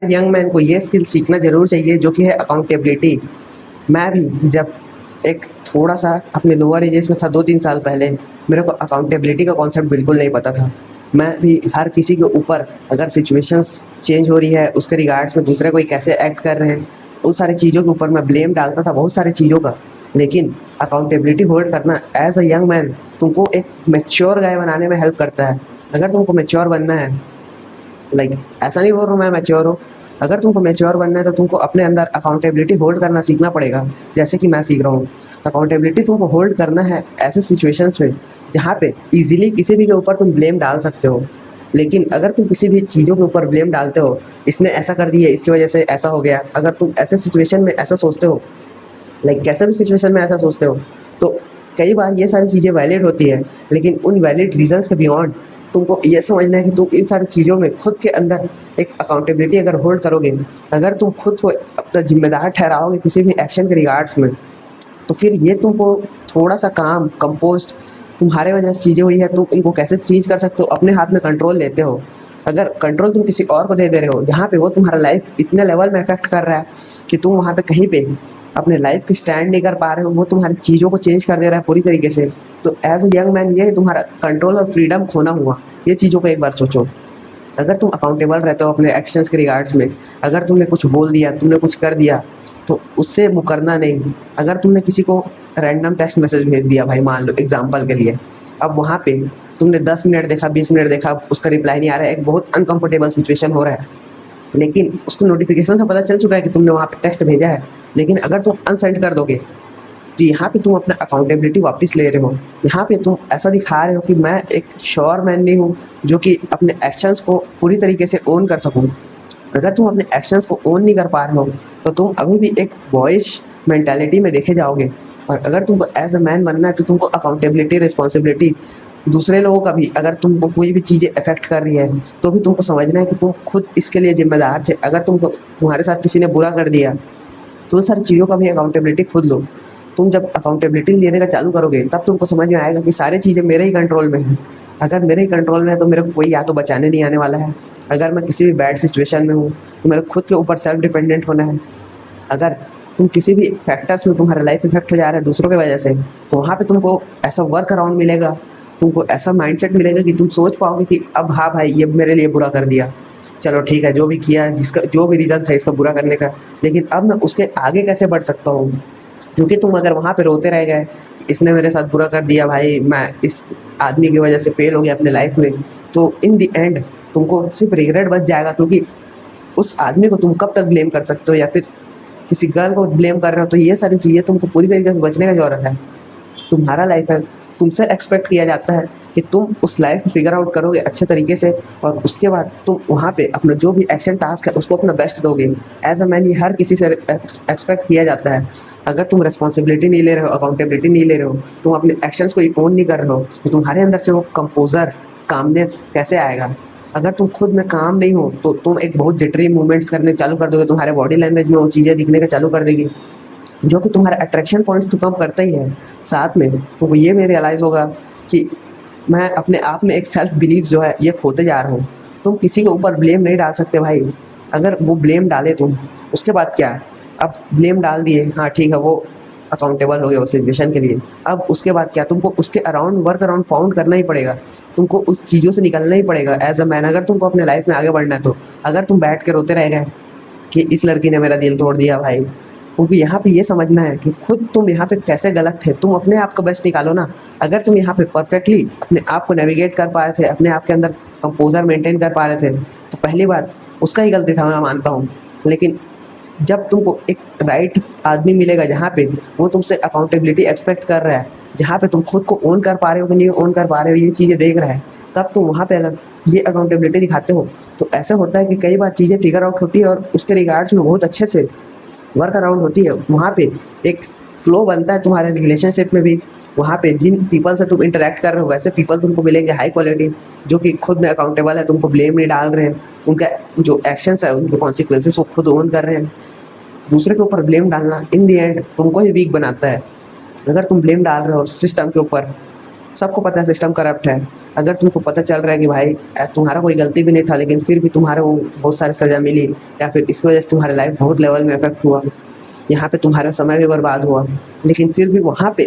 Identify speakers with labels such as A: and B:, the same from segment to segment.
A: Young man को ये skill सीखना ज़रूर चाहिए जो कि है अकाउंटेबिलिटी। मैं भी जब एक थोड़ा-सा अपने लोअर एजेस में था 2-3 साल पहले, मेरे को अकाउंटेबिलिटी का कॉन्सेप्ट बिल्कुल नहीं पता था। मैं भी हर किसी के ऊपर अगर सिचुएशंस चेंज हो रही है, उसके रिगार्ड्स में दूसरे कोई कैसे एक्ट कर रहे हैं, उन सारी चीज़ों के ऊपर मैं ब्लेम डालता था बहुत सारी चीज़ों का। लेकिन अकाउंटेबिलिटी होल्ड करना एज़ अ यंग मैन तुमको एक मैच्योर गाय बनाने में हेल्प करता है। अगर तुमको मैच्योर बनना है, ऐसा नहीं बोल रहा हूँ मैं मैच्योर हूँ। अगर तुमको मैच्योर बनना है तो तुमको अपने अंदर अकाउंटेबिलिटी होल्ड करना सीखना पड़ेगा, जैसे कि मैं सीख रहा हूँ। अकाउंटेबिलिटी तुमको होल्ड करना है ऐसे सिचुएशंस में जहाँ पे ईज़िली किसी भी के ऊपर तुम ब्लेम डाल सकते हो। लेकिन अगर तुम किसी भी चीज़ों के ऊपर ब्लेम डालते हो, इसने ऐसा कर दिया, इसकी वजह से ऐसा हो गया, अगर तुम ऐसे सिचुएशन में ऐसा सोचते हो, कैसे भी सिचुएशन में ऐसा सोचते हो, तो कई बार ये सारी चीज़ें वैलिड होती है। लेकिन उन वैलिड रीजंस के बियॉन्ड तुमको ये समझना है कि तुम इन सारी चीज़ों में खुद के अंदर एक अकाउंटेबिलिटी अगर होल्ड करोगे, अगर तुम खुद को अपना जिम्मेदार ठहराओगे किसी भी एक्शन के रिगार्ड्स में, तो फिर ये तुमको थोड़ा सा काम कंपोस्ट तुम्हारे वजह से चीज़ें हुई है, तुम इनको कैसे चीज़ कर सकते हो, अपने हाथ में कंट्रोल लेते हो। अगर कंट्रोल तुम किसी और को दे रहे हो, जहाँ पे वो तुम्हारा लाइफ इतने लेवल में अफेक्ट कर रहा है कि तुम वहाँ पे कहीं पे अपने लाइफ की स्टैंड नहीं कर पा रहे हो, वो तुम्हारी चीज़ों को चेंज कर दे रहा है पूरी तरीके से, तो एज अ यंग मैन ये तुम्हारा कंट्रोल और फ्रीडम खोना हुआ। ये चीज़ों को एक बार सोचो। अगर तुम अकाउंटेबल रहते हो अपने एक्शंस के रिगार्ड्स में, अगर तुमने कुछ बोल दिया, तुमने कुछ कर दिया, तो उससे मुकरना नहीं। अगर तुमने किसी को रैंडम टेक्स्ट मैसेज भेज दिया भाई, मान लो एग्जांपल के लिए, अब वहाँ पे तुमने 10 मिनट देखा, 20 मिनट देखा, उसका रिप्लाई नहीं आ रहा है, एक बहुत अनकंफर्टेबल सिचुएशन हो रहा है, लेकिन उसको नोटिफिकेशन से पता चल चुका है कि तुमने वहाँ पे टेक्स्ट भेजा है। लेकिन अगर तुम अनसेंड कर दोगे, तो यहाँ पे तुम अपना अकाउंटेबिलिटी वापस ले रहे हो। यहाँ पे तुम ऐसा दिखा रहे हो कि मैं एक श्योर मैन नहीं हूँ जो कि अपने एक्शंस को पूरी तरीके से ओन कर सकूँ। अगर तुम अपने एक्शंस को ओन नहीं कर पा रहे हो, तो तुम अभी भी एक बॉयज मेंटालिटी में देखे जाओगे। और अगर तुमको एज अ मैन बनना है, तो तुमको अकाउंटेबिलिटी, रिस्पॉन्सिबिलिटी दूसरे लोगों का भी, अगर तुमको कोई भी चीज़ें अफेक्ट कर रही है, तो भी तुमको समझना है कि तुम खुद इसके लिए जिम्मेदार थे। अगर तुमको तुम्हारे साथ किसी ने बुरा कर दिया, तो उन सारी चीज़ों का भी अकाउंटेबिलिटी खुद लो। तुम जब अकाउंटेबिलिटी लेने का चालू करोगे, तब तुमको समझ में आएगा कि सारी चीज़ें मेरे ही कंट्रोल में हैं। अगर मेरे ही कंट्रोल में है, तो मेरे को कोई या तो बचाने नहीं आने वाला है। अगर मैं किसी भी बैड सिचुएशन में हूँ, तो मेरे को खुद के ऊपर सेल्फ डिपेंडेंट होना है। अगर तुम किसी भी फैक्टर्स में तुम्हारा लाइफ इफेक्ट हो जा रहा है दूसरों की वजह से, तो वहाँ पे तुमको ऐसा वर्क अराउंड मिलेगा, तुमको ऐसा माइंडसेट मिलेगा कि तुम सोच पाओगे कि अब हाँ भाई, ये मेरे लिए बुरा कर दिया, चलो ठीक है, जो भी किया, जिसका जो भी रीज़न था इसका बुरा करने का, लेकिन अब मैं उसके आगे कैसे बढ़ सकता हूँ। क्योंकि तुम अगर वहाँ पे रोते रह गए, इसने मेरे साथ बुरा कर दिया भाई, मैं इस आदमी की वजह से फेल हो गया अपने लाइफ में, तो इन द एंड तुमको सिर्फ रिग्रेट बच जाएगा। क्योंकि उस आदमी को तुम कब तक ब्लेम कर सकते हो, या फिर किसी गर्ल को ब्लेम कर रहे हो, तो ये सारी चीज़ें तुमको पूरी तरीके से बचने का ज़रूरत है। तुम्हारा लाइफ है, तुमसे एक्सपेक्ट किया जाता है कि तुम उस लाइफ को फिगर आउट करोगे अच्छे तरीके से, और उसके बाद तुम वहाँ पे अपना जो भी एक्शन टास्क है उसको अपना बेस्ट दोगे। एज अ मैन ये हर किसी से एक्सपेक्ट किया जाता है। अगर तुम रिस्पॉन्सिबिलिटी नहीं ले रहे हो, अकाउंटेबिलिटी नहीं ले रहे हो, तुम अपने एक्शंस को ओन नहीं कर रहे हो, तो तुम्हारे अंदर से वो कंपोजर, कामनेस कैसे आएगा। अगर तुम खुद में काम नहीं हो, तो तुम एक बहुत जिटरी मूवमेंट्स करने चालू कर दोगे, तुम्हारे बॉडी लैंग्वेज में वो चीज़ें दिखने का चालू कर देगी, जो कि तुम्हारा अट्रैक्शन पॉइंट्स तो कम करता ही है। साथ में तुमको ये भी रियलाइज़ होगा कि मैं अपने आप में एक सेल्फ बिलीफ जो है ये खोते जा रहा हूँ। तुम किसी के ऊपर ब्लेम नहीं डाल सकते भाई। अगर वो ब्लेम डाले तुम, उसके बाद क्या है, अब ब्लेम डाल दिए, हाँ ठीक है, वो अकाउंटेबल हो गया उस सिचुएशन के लिए। अब उसके बाद क्या, तुमको उसके अराउंड वर्क अराउंड फाउंड करना ही पड़ेगा। तुमको उस चीज़ों से निकलना ही पड़ेगा एज अ मैन, अगर तुमको अपने लाइफ में आगे बढ़ना है तो। अगर तुम बैठ के रोते रह गए कि इस लड़की ने मेरा दिल तोड़ दिया भाई, क्योंकि यहाँ पे ये समझना है कि खुद तुम यहाँ पे कैसे गलत थे, तुम अपने आप का बेस्ट निकालो ना। अगर तुम यहाँ पे परफेक्टली अपने आप को नेविगेट कर पा रहे थे, अपने आप के अंदर कंपोजर मेंटेन कर पा रहे थे, तो पहली बात उसका ही गलती था, मैं मानता हूँ। लेकिन जब तुमको एक राइट आदमी मिलेगा जहाँ पे वो तुमसे अकाउंटेबिलिटी एक्सपेक्ट कर रहा है, जहाँ पे तुम खुद को ओन कर पा रहे हो कि नहीं ओन कर पा रहे हो, ये चीज़ें देख रहा है, तब तुम वहाँ पे अगर ये अकाउंटेबिलिटी दिखाते हो, तो ऐसा होता है कि कई बार चीज़ें फिगर आउट होती है और उसके रिगार्ड्स में बहुत अच्छे से वर्क अराउंड होती है। वहाँ पे एक फ्लो बनता है तुम्हारे रिलेशनशिप में भी। वहाँ पे जिन पीपल से तुम इंटरेक्ट कर रहे हो, वैसे पीपल तुमको मिलेंगे हाई क्वालिटी, जो कि खुद में अकाउंटेबल है, तुमको ब्लेम नहीं डाल रहे हैं, उनका जो एक्शंस है उनके कॉन्सिक्वेंसेस वो खुद ओन कर रहे हैं। दूसरे के ऊपर ब्लेम डालना इन द एंड तुमको ही वीक बनाता है। अगर तुम ब्लेम डाल रहे हो सिस्टम के ऊपर, सबको पता है सिस्टम करप्ट है। अगर तुमको पता चल रहा है कि भाई तुम्हारा कोई गलती भी नहीं था, लेकिन फिर भी तुम्हारे वो बहुत सारी सज़ा मिली, या फिर इसकी वजह से तुम्हारी लाइफ बहुत लेवल में इफेक्ट हुआ, यहाँ पे तुम्हारा समय भी बर्बाद हुआ, लेकिन फिर भी वहाँ पे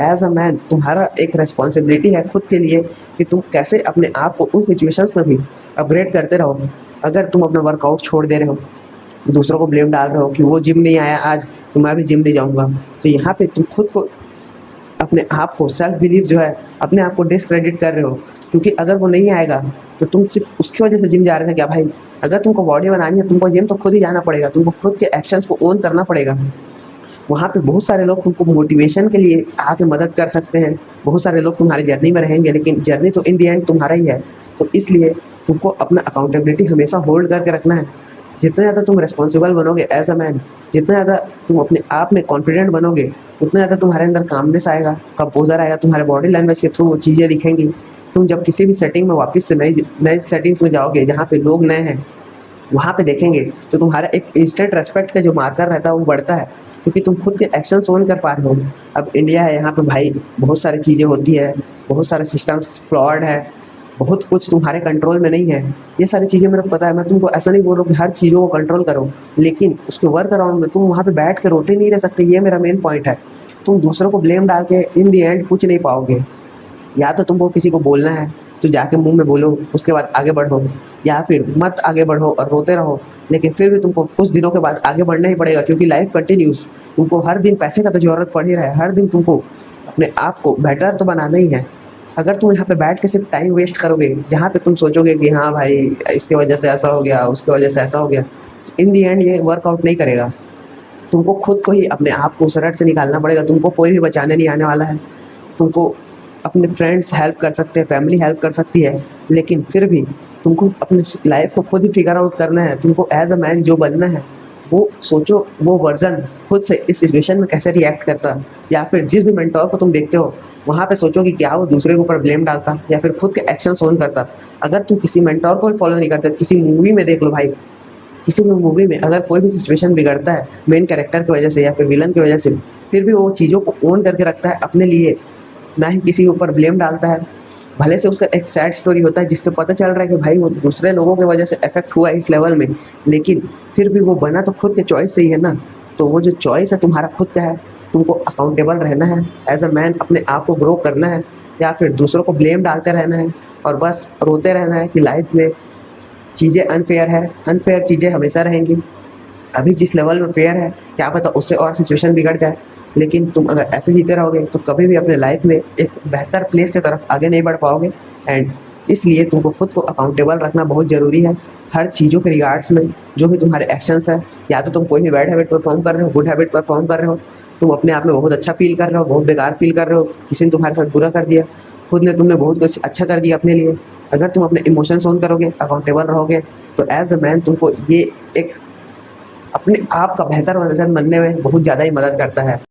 A: एज अ मैन तुम्हारा एक रिस्पॉन्सिबिलिटी है खुद के लिए कि तुम कैसे अपने आप को उन सिचुएशंस में भी अपग्रेड करते रहो। अगर तुम अपना वर्कआउट छोड़ दे रहे हो, दूसरों को ब्लेम डाल रहे हो कि वो जिम नहीं आया आज तो मैं भी जिम नहीं जाऊँगा, तो यहाँ पे तुम खुद को, अपने आप को, सेल्फ बिलीव जो है अपने आप को डिसक्रेडिट कर रहे हो। क्योंकि अगर वो नहीं आएगा तो तुम सिर्फ उसकी वजह से जिम जा रहे थे क्या भाई? अगर तुमको बॉडी बनानी है, तुमको जिम तो खुद ही जाना पड़ेगा, तुमको खुद के एक्शंस को ओन करना पड़ेगा। वहाँ पे बहुत सारे लोग तुमको मोटिवेशन के लिए आके मदद कर सकते हैं, बहुत सारे लोग तुम्हारी जर्नी में रहेंगे, लेकिन जर्नी तो इन द एंड तुम्हारा ही है। तो इसलिए तुमको अपना अकाउंटेबिलिटी हमेशा होल्ड करके रखना है। जितना ज़्यादा तुम रिस्पॉन्सिबल बनोगे एज अ मैन, जितना ज़्यादा तुम अपने आप में कॉन्फिडेंट बनोगे, उतना ज़्यादा तुम्हारे अंदर कामनेस आएगा, कंपोजर आएगा, तुम्हारे बॉडी लैंग्वेज के थ्रू वो चीज़ें दिखेंगी। तुम जब किसी भी सेटिंग में वापस से नई नई सेटिंग्स में जाओगे जहाँ पे लोग नए हैं, वहाँ पे देखेंगे तो तुम्हारा एक इंस्टेंट रेस्पेक्ट का जो मार्कर रहता है वो बढ़ता है, क्योंकि तुम खुद के एक्शन ओन कर पा रहे हो। अब इंडिया है, यहाँ पे भाई बहुत सारी चीज़ें होती है, बहुत सारे सिस्टम्स फ्लॉड है, बहुत कुछ तुम्हारे कंट्रोल में नहीं है। ये सारी चीज़ें मेरे को पता है, मैं तुमको ऐसा नहीं बोल रहा हूँ कि हर चीज़ों को कंट्रोल करो, लेकिन उसके वर्क अराउंड में तुम वहाँ पे बैठ कर रोते नहीं रह सकते। ये मेरा मेन पॉइंट है। तुम दूसरों को ब्लेम डाल के इन दी एंड कुछ नहीं पाओगे। या तो तुमको किसी को बोलना है तो जाके मुंह में बोलो, उसके बाद आगे बढ़ो, या फिर मत आगे बढ़ो और रोते रहो, लेकिन फिर भी तुमको कुछ दिनों के बाद आगे बढ़ना ही पड़ेगा, क्योंकि लाइफ कंटिन्यूस। तुमको हर दिन पैसे का तो ज़रूरत पड़ ही रहा है, हर दिन तुमको अपने आप को बेटर तो बनाना ही है। अगर तुम यहाँ पे बैठ के सिर्फ टाइम वेस्ट करोगे, जहाँ पे तुम सोचोगे कि हाँ भाई इसकी वजह से ऐसा हो गया, उसकी वजह से ऐसा हो गया, तो इन दी एंड ये वर्कआउट नहीं करेगा। तुमको खुद को ही अपने आप को उस रट से निकालना पड़ेगा। तुमको कोई भी बचाने नहीं आने वाला है। तुमको अपने फ्रेंड्स हेल्प कर सकते हैं, फैमिली हेल्प कर सकती है, लेकिन फिर भी तुमको अपनी लाइफ को खुद ही फिगर आउट करना है। तुमको एज अ मैन जो बनना है वो सोचो, वो वर्जन खुद से इस सिचुएशन में कैसे रिएक्ट करता, या फिर जिस भी मेंटोर को तुम देखते हो वहाँ पे सोचो कि क्या वो दूसरे के ऊपर ब्लेम डालता या फिर खुद के एक्शन ओन करता। अगर तुम किसी मेंटोर को भी फॉलो नहीं करते, किसी मूवी में देख लो भाई, किसी भी मूवी में अगर कोई भी सिचुएशन बिगड़ता है मेन कैरेक्टर की वजह से या फिर विलन की वजह से, फिर भी वो चीज़ों को ओन करके रखता है अपने लिए, ना ही किसी के ऊपर ब्लेम डालता है। भले से उसका एक सैड स्टोरी होता है जिससे पता चल रहा है कि भाई वो दूसरे लोगों की वजह से इफेक्ट हुआ है इस लेवल में, लेकिन फिर भी वो बना तो खुद के चॉइस से ही है ना। तो वो जो चॉइस है तुम्हारा खुद का है, तुमको अकाउंटेबल रहना है एज अ मैन, अपने आप को ग्रो करना है, या फिर दूसरों को ब्लेम डालते रहना है और बस रोते रहना है कि लाइफ में चीज़ें अनफेयर है। अनफेयर चीज़ें हमेशा रहेंगी। अभी जिस लेवल में फेयर है, क्या पता उससे और सिचुएशन बिगड़ जाए, लेकिन तुम अगर ऐसे जीते रहोगे तो कभी भी अपने लाइफ में एक बेहतर प्लेस की तरफ आगे नहीं बढ़ पाओगे। एंड इसलिए तुमको खुद को अकाउंटेबल रखना बहुत ज़रूरी है हर चीज़ों के रिगार्ड्स में। जो भी तुम्हारे एक्शंस है, या तो तुम कोई भी बैड हैबिट परफॉर्म कर रहे हो, गुड हैबिट परफॉर्म कर रहे हो, तुम अपने आप में बहुत अच्छा फील कर रहे हो, बहुत बेकार फील कर रहे हो, किसी ने तुम्हारे साथ बुरा कर दिया, खुद ने तुमने बहुत कुछ अच्छा कर दिया अपने लिए, अगर तुम अपने इमोशंस ऑन करोगे, अकाउंटेबल रहोगे, तो एज अ मैन तुमको ये एक अपने आप का बेहतर वर्जन बनने में बहुत ज़्यादा ही मदद करता है।